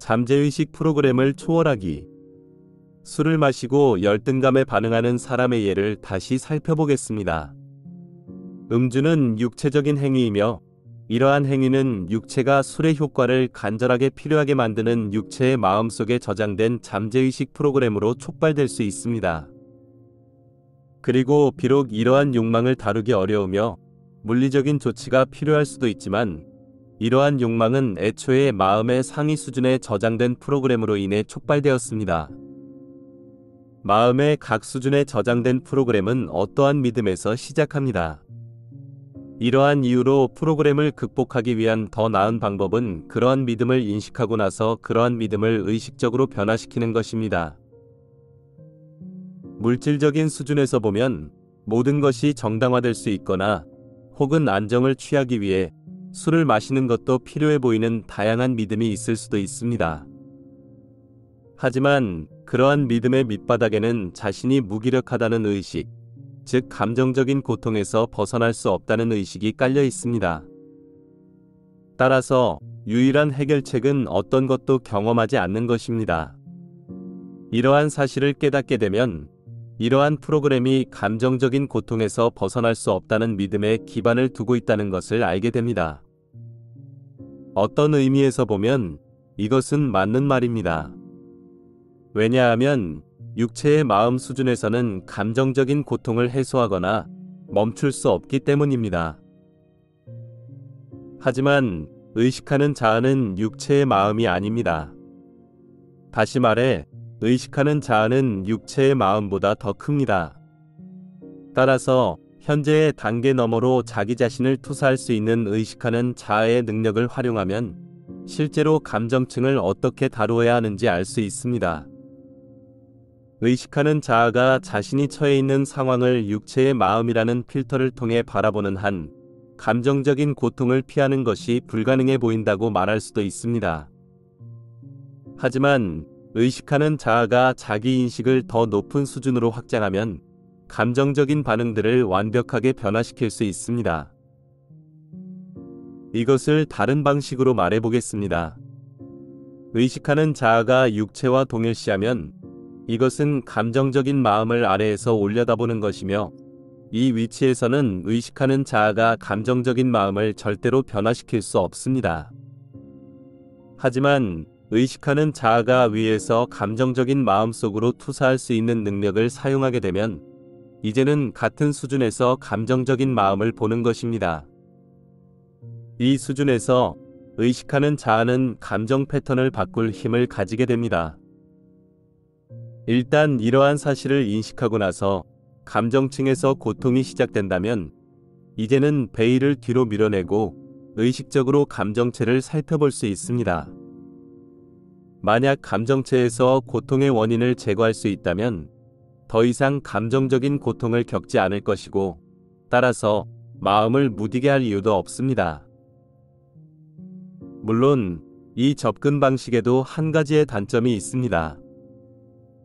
잠재의식 프로그램을 초월하기. 술을 마시고 열등감에 반응하는 사람의 예를 다시 살펴보겠습니다. 음주는 육체적인 행위이며 이러한 행위는 육체가 술의 효과를 간절하게 필요하게 만드는 육체의 마음속에 저장된 잠재의식 프로그램으로 촉발될 수 있습니다. 그리고 비록 이러한 욕망을 다루기 어려우며 물리적인 조치가 필요할 수도 있지만 이러한 욕망은 애초에 마음의 상위 수준에 저장된 프로그램으로 인해 촉발되었습니다. 마음의 각 수준에 저장된 프로그램은 어떠한 믿음에서 시작합니다. 이러한 이유로 프로그램을 극복하기 위한 더 나은 방법은 그러한 믿음을 인식하고 나서 그러한 믿음을 의식적으로 변화시키는 것입니다. 물질적인 수준에서 보면 모든 것이 정당화될 수 있거나 혹은 안정을 취하기 위해 술을 마시는 것도 필요해 보이는 다양한 믿음이 있을 수도 있습니다. 하지만 그러한 믿음의 밑바닥에는 자신이 무기력하다는 의식, 즉 감정적인 고통에서 벗어날 수 없다는 의식이 깔려 있습니다. 따라서 유일한 해결책은 어떤 것도 경험하지 않는 것입니다. 이러한 사실을 깨닫게 되면 이러한 프로그램이 감정적인 고통에서 벗어날 수 없다는 믿음에 기반을 두고 있다는 것을 알게 됩니다. 어떤 의미에서 보면 이것은 맞는 말입니다. 왜냐하면 육체의 마음 수준에서는 감정적인 고통을 해소하거나 멈출 수 없기 때문입니다. 하지만 의식하는 자아는 육체의 마음이 아닙니다. 다시 말해 의식하는 자아는 육체의 마음보다 더 큽니다. 따라서 현재의 단계 너머로 자기 자신을 투사할 수 있는 의식하는 자아의 능력을 활용하면 실제로 감정층을 어떻게 다루어야 하는지 알 수 있습니다. 의식하는 자아가 자신이 처해 있는 상황을 육체의 마음이라는 필터를 통해 바라보는 한 감정적인 고통을 피하는 것이 불가능해 보인다고 말할 수도 있습니다. 하지만 의식하는 자아가 자기 인식을 더 높은 수준으로 확장하면 감정적인 반응들을 완벽하게 변화시킬 수 있습니다. 이것을 다른 방식으로 말해보겠습니다. 의식하는 자아가 육체와 동일시하면 이것은 감정적인 마음을 아래에서 올려다보는 것이며 이 위치에서는 의식하는 자아가 감정적인 마음을 절대로 변화시킬 수 없습니다. 하지만 의식하는 자아가 위에서 감정적인 마음 속으로 투사할 수 있는 능력을 사용하게 되면 이제는 같은 수준에서 감정적인 마음을 보는 것입니다. 이 수준에서 의식하는 자아는 감정 패턴을 바꿀 힘을 가지게 됩니다. 일단 이러한 사실을 인식하고 나서 감정층에서 고통이 시작된다면 이제는 베일을 뒤로 밀어내고 의식적으로 감정체를 살펴볼 수 있습니다. 만약 감정체에서 고통의 원인을 제거할 수 있다면 더 이상 감정적인 고통을 겪지 않을 것이고 따라서 마음을 무디게 할 이유도 없습니다. 물론 이 접근 방식에도 한 가지의 단점이 있습니다.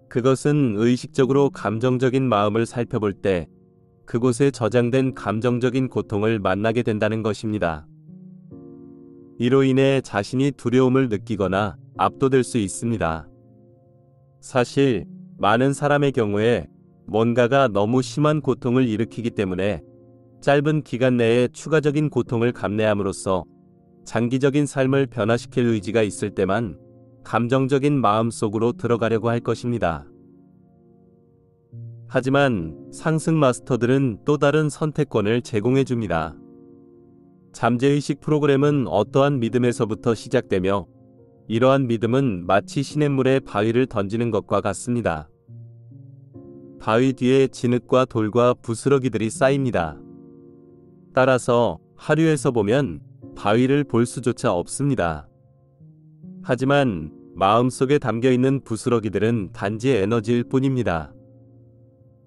그것은 의식적으로 감정적인 마음을 살펴볼 때 그곳에 저장된 감정적인 고통을 만나게 된다는 것입니다. 이로 인해 자신이 두려움을 느끼거나 압도될 수 있습니다. 사실 많은 사람의 경우에 뭔가가 너무 심한 고통을 일으키기 때문에 짧은 기간 내에 추가적인 고통을 감내함으로써 장기적인 삶을 변화시킬 의지가 있을 때만 감정적인 마음 속으로 들어가려고 할 것입니다. 하지만 상승 마스터들은 또 다른 선택권을 제공해 줍니다. 잠재의식 프로그램은 어떠한 믿음에서부터 시작되며 이러한 믿음은 마치 시냇물에 바위를 던지는 것과 같습니다. 바위 뒤에 진흙과 돌과 부스러기들이 쌓입니다. 따라서 하류에서 보면 바위를 볼 수조차 없습니다. 하지만 마음속에 담겨있는 부스러기들은 단지 에너지일 뿐입니다.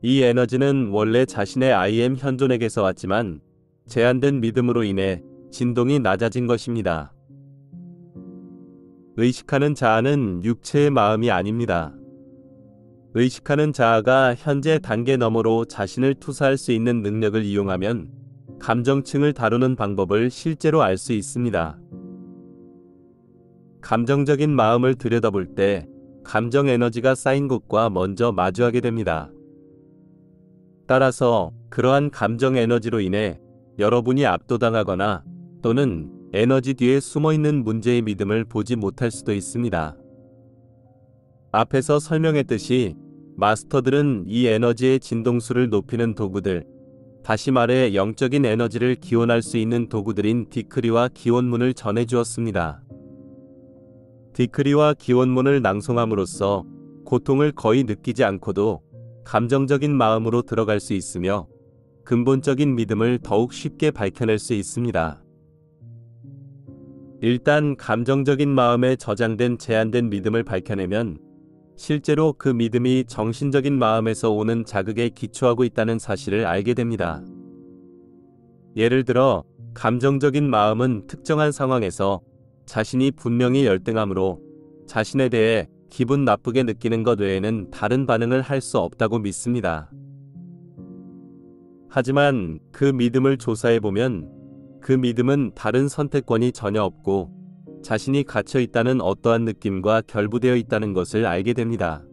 이 에너지는 원래 자신의 I am 현존에게서 왔지만 제한된 믿음으로 인해 진동이 낮아진 것입니다. 의식하는 자아는 육체의 마음이 아닙니다. 의식하는 자아가 현재 단계 너머로 자신을 투사할 수 있는 능력을 이용하면 감정층을 다루는 방법을 실제로 알 수 있습니다. 감정적인 마음을 들여다볼 때 감정 에너지가 쌓인 곳과 먼저 마주하게 됩니다. 따라서 그러한 감정 에너지로 인해 여러분이 압도당하거나 또는 에너지 뒤에 숨어있는 문제의 믿음을 보지 못할 수도 있습니다. 앞에서 설명했듯이 마스터들은 이 에너지의 진동수를 높이는 도구들, 다시 말해 영적인 에너지를 기원할 수 있는 도구들인 디크리와 기원문을 전해주었습니다. 디크리와 기원문을 낭송함으로써 고통을 거의 느끼지 않고도 감정적인 마음으로 들어갈 수 있으며 근본적인 믿음을 더욱 쉽게 밝혀낼 수 있습니다. 일단 감정적인 마음에 저장된 제한된 믿음을 밝혀내면 실제로 그 믿음이 정신적인 마음에서 오는 자극에 기초하고 있다는 사실을 알게 됩니다. 예를 들어 감정적인 마음은 특정한 상황에서 자신이 분명히 열등함으로 자신에 대해 기분 나쁘게 느끼는 것 외에는 다른 반응을 할 수 없다고 믿습니다. 하지만 그 믿음을 조사해보면 그 믿음은 다른 선택권이 전혀 없고 자신이 갇혀 있다는 어떠한 느낌과 결부되어 있다는 것을 알게 됩니다.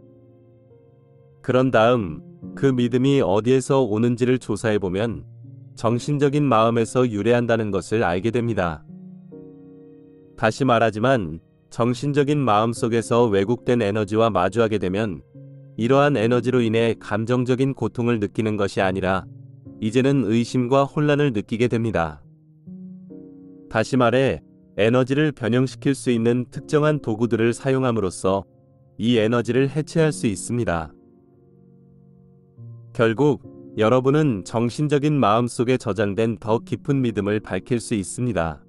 그런 다음 그 믿음이 어디에서 오는지를 조사해보면 정신적인 마음에서 유래한다는 것을 알게 됩니다. 다시 말하지만 정신적인 마음 속에서 왜곡된 에너지와 마주하게 되면 이러한 에너지로 인해 감정적인 고통을 느끼는 것이 아니라 이제는 의심과 혼란을 느끼게 됩니다. 다시 말해 에너지를 변형시킬 수 있는 특정한 도구들을 사용함으로써 이 에너지를 해체할 수 있습니다. 결국 여러분은 정신적인 마음 속에 저장된 더 깊은 믿음을 밝힐 수 있습니다.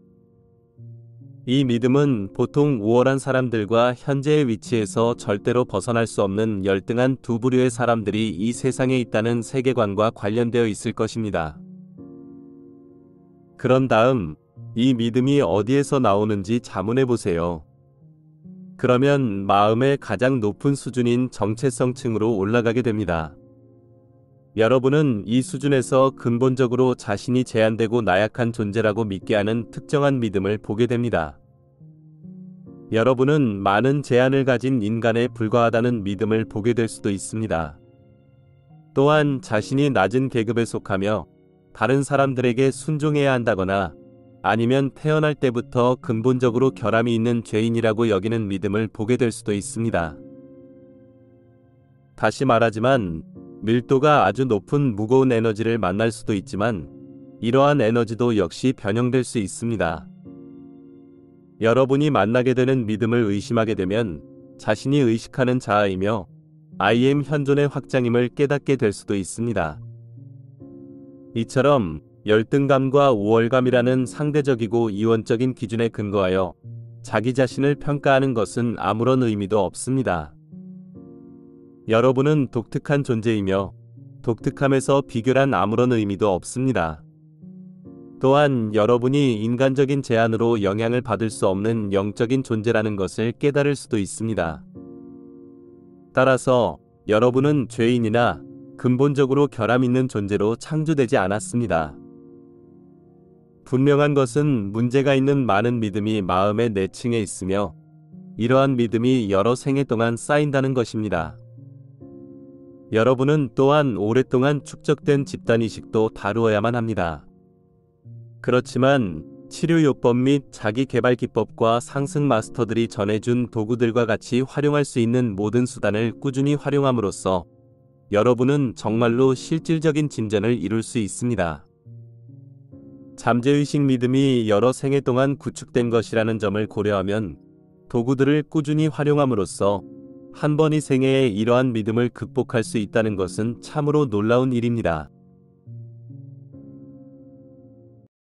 이 믿음은 보통 우월한 사람들과 현재의 위치에서 절대로 벗어날 수 없는 열등한 두 부류의 사람들이 이 세상에 있다는 세계관과 관련되어 있을 것입니다. 그런 다음 이 믿음이 어디에서 나오는지 자문해 보세요. 그러면 마음의 가장 높은 수준인 정체성층으로 올라가게 됩니다. 여러분은 이 수준에서 근본적으로 자신이 제한되고 나약한 존재라고 믿게 하는 특정한 믿음을 보게 됩니다. 여러분은 많은 제한을 가진 인간에 불과하다는 믿음을 보게 될 수도 있습니다. 또한 자신이 낮은 계급에 속하며 다른 사람들에게 순종해야 한다거나 아니면 태어날 때부터 근본적으로 결함이 있는 죄인이라고 여기는 믿음을 보게 될 수도 있습니다. 다시 말하지만 밀도가 아주 높은 무거운 에너지를 만날 수도 있지만 이러한 에너지도 역시 변형될 수 있습니다. 여러분이 만나게 되는 믿음을 의심하게 되면 자신이 의식하는 자아이며 I am 현존의 확장임을 깨닫게 될 수도 있습니다. 이처럼 열등감과 우월감이라는 상대적이고 이원적인 기준에 근거하여 자기 자신을 평가하는 것은 아무런 의미도 없습니다. 여러분은 독특한 존재이며 독특함에서 비교란 아무런 의미도 없습니다. 또한 여러분이 인간적인 제한으로 영향을 받을 수 없는 영적인 존재라는 것을 깨달을 수도 있습니다. 따라서 여러분은 죄인이나 근본적으로 결함 있는 존재로 창조되지 않았습니다. 분명한 것은 문제가 있는 많은 믿음이 마음의 내층에 있으며 이러한 믿음이 여러 생애 동안 쌓인다는 것입니다. 여러분은 또한 오랫동안 축적된 집단의식도 다루어야만 합니다. 그렇지만 치료요법 및 자기개발기법과 상승 마스터들이 전해준 도구들과 같이 활용할 수 있는 모든 수단을 꾸준히 활용함으로써 여러분은 정말로 실질적인 진전을 이룰 수 있습니다. 잠재의식 믿음이 여러 생애 동안 구축된 것이라는 점을 고려하면 도구들을 꾸준히 활용함으로써 한 번의 생애에 이러한 믿음을 극복할 수 있다는 것은 참으로 놀라운 일입니다.